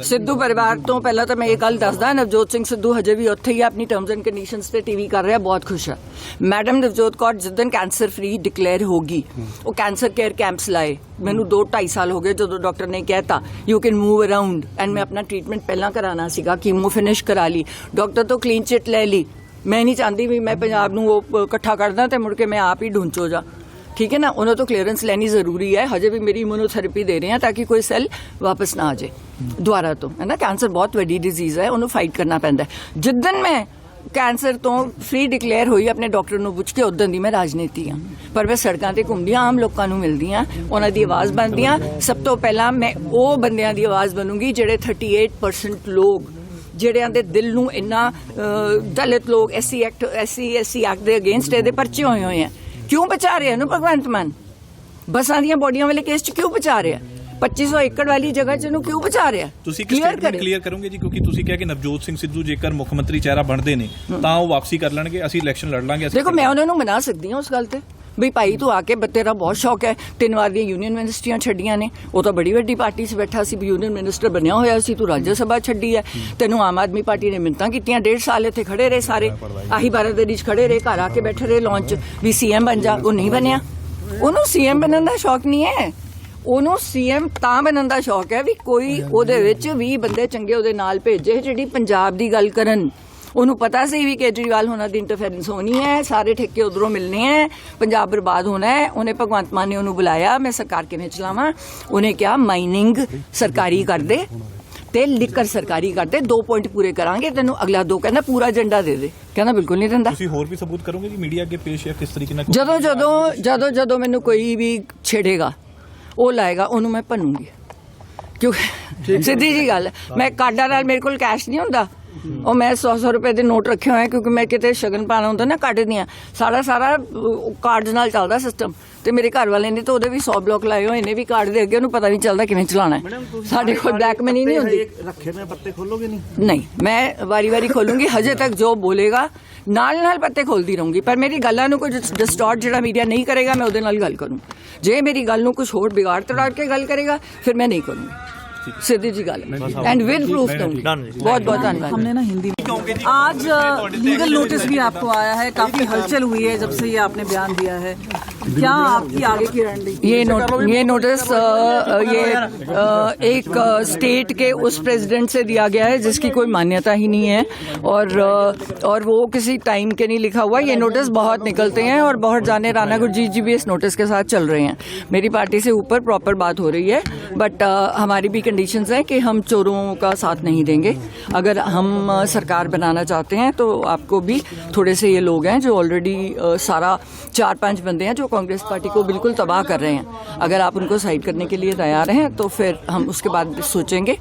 ਸਿੱਧੂ ਪਰਿਵਾਰ ਤੋਂ ਪਹਿਲਾਂ ਤਾਂ ਮੈਂ ਇਹ ਗੱਲ ਦੱਸਦਾ, ਨਵਜੋਤ ਸਿੰਘ ਸਿੱਧੂ ਹਜੇ ਵੀ ਉੱਥੇ ਹੀ ਆਪਣੀ ਟਰਮਸ ਐਂਡ ਕੰਡੀਸ਼ਨਸ ਤੇ ਟੀਵੀ ਕਰ ਰਿਹਾ, ਬਹੁਤ ਖੁਸ਼ ਹੈ। ਮੈਡਮ ਨਵਜੋਤ ਕੌਰ ਜਿੱਦਣ ਕੈਂਸਰ ਫ੍ਰੀ ਡਿਕਲੇਅਰ ਹੋਗੀ, ਉਹ ਕੈਂਸਰ ਕੇਅਰ ਕੈਂਪਸ ਲਾਏ। ਮੈਨੂੰ 2-2.5 ਸਾਲ ਹੋ ਗਏ ਜਦੋਂ ਡਾਕਟਰ ਨੇ ਕਹਿਤਾ you can move around, and ਮੈਂ ਆਪਣਾ ਟ੍ਰੀਟਮੈਂਟ ਪਹਿਲਾਂ ਕਰਾਉਣਾ ਸੀਗਾ, ਕੀਮੋ ਫਿਨਿਸ਼ ਕਰਾ ਲਈ, ਡਾਕਟਰ ਤੋਂ ਕਲੀਨ ਚਿੱਟ ਲੈ ਲਈ। ਮੈਂ ਨਹੀਂ ਚਾਹੁੰਦੀ ਵੀ ਮੈਂ ਪੰਜਾਬ ਨੂੰ ਉਹ ਇਕੱਠਾ ਕਰਦਾ ਤੇ ਮੁੜ ਕੇ ਮੈਂ ਆਪ ਹੀ ਢੂੰਚੋ ਜਾ, ਠੀਕ है ना। उन्होंने तो क्लीयरेंस लेनी जरूरी है, हजे भी मेरी इम्यूनोथेरेपी दे रहे हैं ताकि कोई सेल वापस ना आ जाए दोबारा, तो है ना। कैंसर बहुत वड्डी डिजीज है, उन्होंने फाइट करना पैंदा है। जिद्दन मैं कैंसर तो फ्री डिकलेयर हुई अपने डॉक्टर ਨੂੰ ਪੁੱਛ ਕੇ, ਉਦੋਂ ਦੀ ਮੈਂ ਰਾਜਨੀਤੀ ਹਾਂ, ਪਰ ਮੈਂ ਸੜਕਾਂ ਤੇ ਘੁੰਮਦੀ ਹਾਂ, ਆਮ ਲੋਕਾਂ ਨੂੰ ਮਿਲਦੀ ਹਾਂ, ਉਹਨਾਂ ਦੀ ਆਵਾਜ਼ ਬਣਦੀ ਹਾਂ। ਸਭ ਤੋਂ ਪਹਿਲਾਂ ਮੈਂ ਉਹ ਬੰਦਿਆਂ ਦੀ ਆਵਾਜ਼ ਬਣੂੰਗੀ ਜਿਹੜੇ 38% ਲੋਕ ਜਿਹੜਿਆਂ ਦੇ ਦਿਲ ਨੂੰ ਇੰਨਾ ਦਲਿਤ ਲੋਕ ਐਸਸੀ ਐਕਟ ਦੇ ਅਗੇਂਸਟ ਇਹਦੇ ਪਰਚੇ ਹੋਏ ਆ। क्यों बचा रहे हैं भगवंत मान बसां ਦੀਆਂ ਬੋਡੀਆਂ ਵਾਲੇ ਕੇਸ ਚ ਕਿਉਂ ਬਚਾ ਰਿਹਾ? 2500 ਏਕੜ ਵਾਲੀ ਜਗ੍ਹਾ ਚ ਇਹਨੂੰ ਕਿਉਂ ਬਚਾ ਰਿਹਾ? ਤੁਸੀਂ ਕਲੀਅਰ ਕਰੋਗੇ ਜੀ, ਕਿਉਂਕਿ ਤੁਸੀਂ ਕਿਹਾ ਕਿ ਨਵਜੋਤ ਸਿੰਘ ਸਿੱਧੂ ਜੇਕਰ ਮੁੱਖ ਮੰਤਰੀ ਚਿਹਰਾ ਬਣਦੇ ਨੇ ਤਾਂ ਉਹ ਵਾਪਸੀ ਕਰ ਲੈਣਗੇ, ਅਸੀਂ ਇਲੈਕਸ਼ਨ ਲੜ ਲਾਂਗੇ। ਦੇਖੋ ਮੈਂ ਉਹਨਾਂ ਨੂੰ ਮਨਾ ਸਕਦੀ ਹਾਂ ਉਸ ਗੱਲ ਤੇ, ਬਈ ਭਾਈ ਤੂੰ ਆ ਕੇ ਤੇਰਾ ਬਹੁਤ ਸ਼ੌਕ ਹੈ, 3 ਵਾਰ ਦੀਆਂ ਯੂਨੀਅਨ ਮਿਨਿਸਟਰੀਆਂ ਛੱਡੀਆਂ ਨੇ, ਉਹ ਤਾਂ ਬੜੀ ਵੱਡੀ ਪਾਰਟੀ 'ਚ ਬੈਠਾ ਸੀ, ਯੂਨੀਅਨ ਮਿਨਿਸਟਰ ਬਣਿਆ ਹੋਇਆ ਸੀ, ਤੂੰ ਰਾਜ ਸਭਾ ਛੱਡੀ ਹੈ, ਤੈਨੂੰ ਆਮ ਆਦਮੀ ਪਾਰਟੀ ਨੇ ਮਿੰਨਤਾਂ ਕੀਤੀਆਂ, 1.5 ਸਾਲ ਇੱਥੇ ਖੜੇ ਰਹੇ ਸਾਰੇ, ਆਹੀ ਬਾਰਾਦਰੀ 'ਚ ਖੜੇ ਰਹੇ, ਘਰ ਆ ਕੇ ਬੈਠੇ ਰਹੇ ਲਾਂਚ ਵੀ ਸੀਐਮ ਬਣ ਜਾ, ਉਹ ਨਹੀਂ ਬਣਿਆ। ਉਹਨੂੰ ਸੀਐਮ ਬਣਨ ਦਾ ਸ਼ੌਕ ਨਹੀਂ ਹੈ, ਉਹਨੂੰ ਸੀਐਮ ਤਾਂ ਬਣਨ ਦਾ ਸ਼ੌਕ ਹੈ ਵੀ ਕੋਈ ਉਹਦੇ ਵਿੱਚ 20 ਬੰਦੇ ਚੰਗੇ ਉਹਦੇ ਨਾਲ ਭੇਜੇ ਜਿਹੜੀ ਪੰਜਾਬ ਦੀ ਗੱਲ ਕਰਨ। ਉਹਨੂੰ ਪਤਾ ਸੀ ਵੀ ਕੇਜਰੀਵਾਲ ਹੋਣਾ ਦੀ ਇੰਟਰਫੇਰੈਂਸ ਹੋਣੀ ਹੈ, ਸਾਰੇ ਠੇਕੇ ਉਧਰੋਂ ਮਿਲਣੇ ਹੈ, ਪੰਜਾਬ ਬਰਬਾਦ ਹੋਣਾ ਹੈ। ਉਹਨੇ ਭਗਵੰਤ ਮਾਨ ਨੇ ਉਹਨੂੰ ਬੁਲਾਇਆ, ਮੈਂ ਸਰਕਾਰ ਕਿਵੇਂ ਚਲਾਵਾਂ, ਉਹਨੇ ਕਿਹਾ ਮਾਈਨਿੰਗ ਸਰਕਾਰੀ ਕਰ ਦੇ ਤੇ ਲਿਕਰ ਸਰਕਾਰੀ ਕਰਦੇ, 2 ਪੁਆਇੰਟ ਪੂਰੇ ਕਰਾਂਗੇ ਤੈਨੂੰ, ਅਗਲਾ 2 ਕਹਿੰਦਾ ਪੂਰਾ ਏਜੰਡਾ ਦੇ ਦੇ, ਕਹਿੰਦਾ ਬਿਲਕੁਲ ਨਹੀਂ ਦਿੰਦਾ। ਤੁਸੀਂ ਹੋਰ ਵੀ ਸਬੂਤ ਕਰੋਗੇ ਜੀ ਮੀਡੀਆ ਅੱਗੇ ਪੇਸ਼, ਜਾਂ ਕਿਸ ਤਰੀਕੇ ਨਾਲ? ਜਦੋਂ ਮੈਨੂੰ ਕੋਈ ਵੀ ਛੇੜੇਗਾ ਉਹ ਲਾਏਗਾ, ਉਹਨੂੰ ਮੈਂ ਭੰਨੂੰਗੀ, ਕਿਉਂਕਿ ਸਿੱਧੀ ਜੀ ਗੱਲ, ਮੈਂ ਕਾਰਡਾਂ ਨਾਲ ਮੇਰੇ ਕੋਲ ਕੈਸ਼ ਨਹੀਂ ਹੁੰਦਾ, ਉਹ ਮੈਂ 100 ਰੁਪਏ ਦੇ ਨੋਟ ਰੱਖੇ ਹੋਏ, ਕਿਉਂਕਿ ਮੈਂ ਕਿਤੇ ਸ਼ਗਨ ਪਾਣਾ ਹੁੰਦਾ ਨਾ ਕੱਢ ਦੀਆਂ, ਸਾਰਾ ਕਾਰਡਸ ਨਾਲ ਚੱਲਦਾ ਸਿਸਟਮ। ਤੇ ਮੇਰੇ ਘਰ ਵਾਲੇ ਨੇ ਤਾਂ ਉਹਦੇ ਵੀ 100 ਬਲੌਕ ਲਾਏ ਹੋਏ ਨੇ ਵੀ ਕਾਰਡ ਦੇ ਅੱਗੇ, ਉਹਨੂੰ ਪਤਾ ਨਹੀਂ ਚੱਲਦਾ ਕਿਵੇਂ ਚਲਾਉਣਾ ਹੈ। ਸਾਡੇ ਕੋਲ ਬਲੈਕ ਮਨੀ ਨਹੀਂ ਹੁੰਦੀ। ਰੱਖੇ ਨੇ ਪੱਤੇ ਖੋਲੋਗੇ ਨਹੀਂ? ਨਹੀਂ, ਮੈਂ ਵਾਰੀ ਖੋਲੂੰਗੀ, ਹਜੇ ਤੱਕ ਜੋ ਬੋਲੇਗਾ ਨਾਲ ਪੱਤੇ ਖੋਲਦੀ ਰਹੂੰਗੀ, ਪਰ ਮੇਰੀ ਗੱਲਾਂ ਨੂੰ ਕੁਝ ਡਿਸਟੋਰਟ ਜਿਹੜਾ ਮੀਡੀਆ ਨਹੀਂ ਕਰੇਗਾ ਮੈਂ ਉਹਦੇ ਨਾਲ ਗੱਲ ਕਰੂੰ। ਜੇ ਮੇਰੀ ਗੱਲ ਨੂੰ ਕੁਝ ਹੋਰ ਵਿਗਾੜ ਤੜਾੜ ਕੇ ਗੱਲ ਕਰੇਗਾ ਫਿਰ ਮੈਂ ਨਹੀਂ ਕਰੂੰਗੀ, सीधी जी गल एंड विद प्रूफ दूंगी। बहुत धन्यवाद। हमने ना हिंदी में आज लीगल नोटिस भी आपको आया है, काफी हलचल हुई है जब से ये आपने बयान दिया है, क्या आपकी आगे की रणनीति? ये नोटिस एक स्टेट के उस प्रेसिडेंट से दिया गया है जिसकी कोई मान्यता ही नहीं है, और वो किसी टाइम के नहीं लिखा हुआ। ये नोटिस बहुत निकलते हैं और बहुत जाने, राणा गुरजीत जी भी इस नोटिस के साथ चल रहे हैं। मेरी पार्टी से ऊपर प्रॉपर बात हो रही है, बट हमारी भी कंडीशंस है कि हम चोरों का साथ नहीं देंगे। अगर हम सरकार बनाना चाहते हैं तो आपको भी थोड़े से ये लोग हैं जो ऑलरेडी सारा 4-5 बंदे हैं जो कांग्रेस पार्टी को बिल्कुल तबाह कर रहे हैं, अगर आप उनको साइड करने के लिए तैयार हैं तो फिर हम उसके बाद सोचेंगे।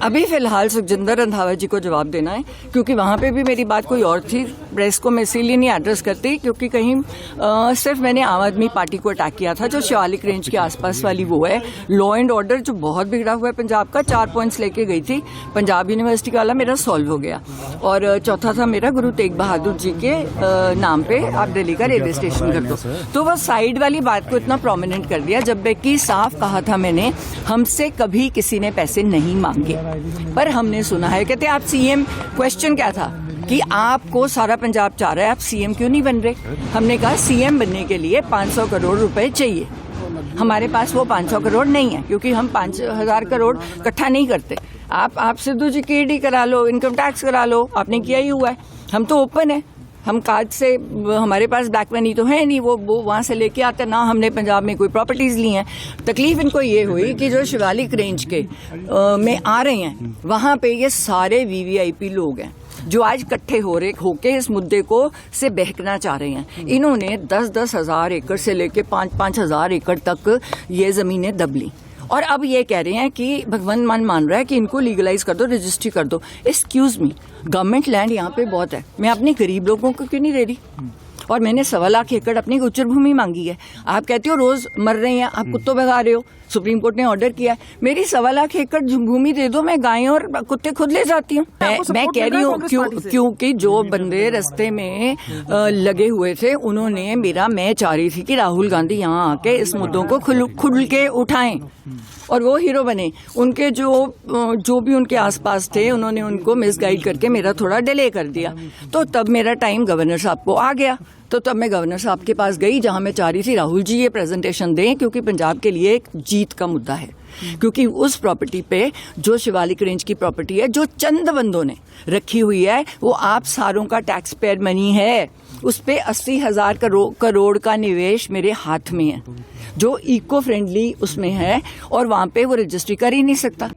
अभी फिलहाल सुखजिंदर रंधावा जी को जवाब देना है, क्योंकि वहाँ पे भी मेरी बात कोई और थी। प्रेस को मैं इसीलिए नहीं एड्रेस करती क्योंकि कहीं सिर्फ मैंने आम आदमी पार्टी को अटैक किया था, जो शिवालिक रेंज के आसपास वाली वो है। लॉ एंड ऑर्डर जो बहुत बिगड़ा हुआ है पंजाब का, 4 पॉइंट्स लेके गई थी, पंजाब यूनिवर्सिटी वाला मेरा सॉल्व हो गया। और चौथा था मेरा गुरु तेग बहादुर जी के नाम पे आप दिल्ली का रेलवे स्टेशन कर दो। तो वो साइड वाली बात को इतना प्रोमिनेंट कर दिया, जबकि साफ कहा था मैंने, हमसे कभी किसी ने पैसे नहीं मांगे, पर हमने सुना है कहते आप सीएम, क्वेश्चन क्या था कि आपको सारा पंजाब चाह रहा है, आप सीएम क्यों नहीं बन रहे? हमने कहा सीएम बनने के लिए 500 करोड़ रुपए चाहिए, हमारे पास वो 500 करोड़ नहीं है, क्योंकि हम 5000 करोड़ इकट्ठा नहीं करते। आप सिद्धू जी की ईडी करा लो, इनकम टैक्स करा लो, आपने किया ही हुआ है। हम तो ओपन है, हम कार्ड से, हमारे पास ब्लैक मनी तो है नहीं, वो वहाँ से लेके आते ना, हमने पंजाब में कोई प्रॉपर्टीज ली हैं। तकलीफ इनको ये हुई कि जो शिवालिक रेंज के में आ रहे हैं, वहाँ पे ये सारे वीवीआईपी लोग हैं जो आज इकट्ठे होके इस मुद्दे को से बहकना चाह रहे हैं। इन्होंने 10-10 हजार एकड़ से लेके 5-5 हजार एकड़ तक ये जमीनें दब ली, और अब ये कह रहे हैं कि भगवंत मान रहा है कि इनको लीगलाइज कर दो, रजिस्ट्री कर दो। एक्सक्यूज मी, गवर्नमेंट लैंड यहाँ पे बहुत है, मैं अपने गरीब लोगों को क्यों नहीं दे रही? और मैंने 1.25 लाख एकड़ अपनी गुज्जर भूमि मांगी है। आप कहते हो रोज मर रहे हैं, आप कुत्तों भगा रहे हो, सुप्रीम कोर्ट ने ऑर्डर किया है। मेरी 1.25 लाख एकड़ भूमि दे दो, मैं गायें और कुत्ते खुद ले जाती हूँ। मैं कह रही हूँ क्योंकि जो बंदे रास्ते में लगे हुए थे उन्होंने मैं चाह रही थी कि राहुल गांधी यहाँ आके इस मुद्दों को खुल के उठाएं और वो हीरो बने। उनके जो भी उनके आसपास थे उन्होंने उनको मिसगाइड करके मेरा थोड़ा डिले कर दिया। तो तब मेरा टाइम गवर्नर साहब को आ गया, तो तब मैं गवर्नर साहब के पास गई जहां मैं चाह रही थी राहुल जी ये प्रेजेंटेशन दें, क्योंकि पंजाब के लिए एक जीत का मुद्दा है। क्योंकि उस प्रॉपर्टी पे जो शिवालिक रेंज की प्रॉपर्टी है जो चंद बंदों ने रखी हुई है, वो आप सारों का टैक्स पेयर मनी है। उस पे 80,000 करोड़ का निवेश मेरे हाथ में है जो इको फ्रेंडली उसमें है, और वहां पे वो रजिस्ट्री कर ही नहीं सकता।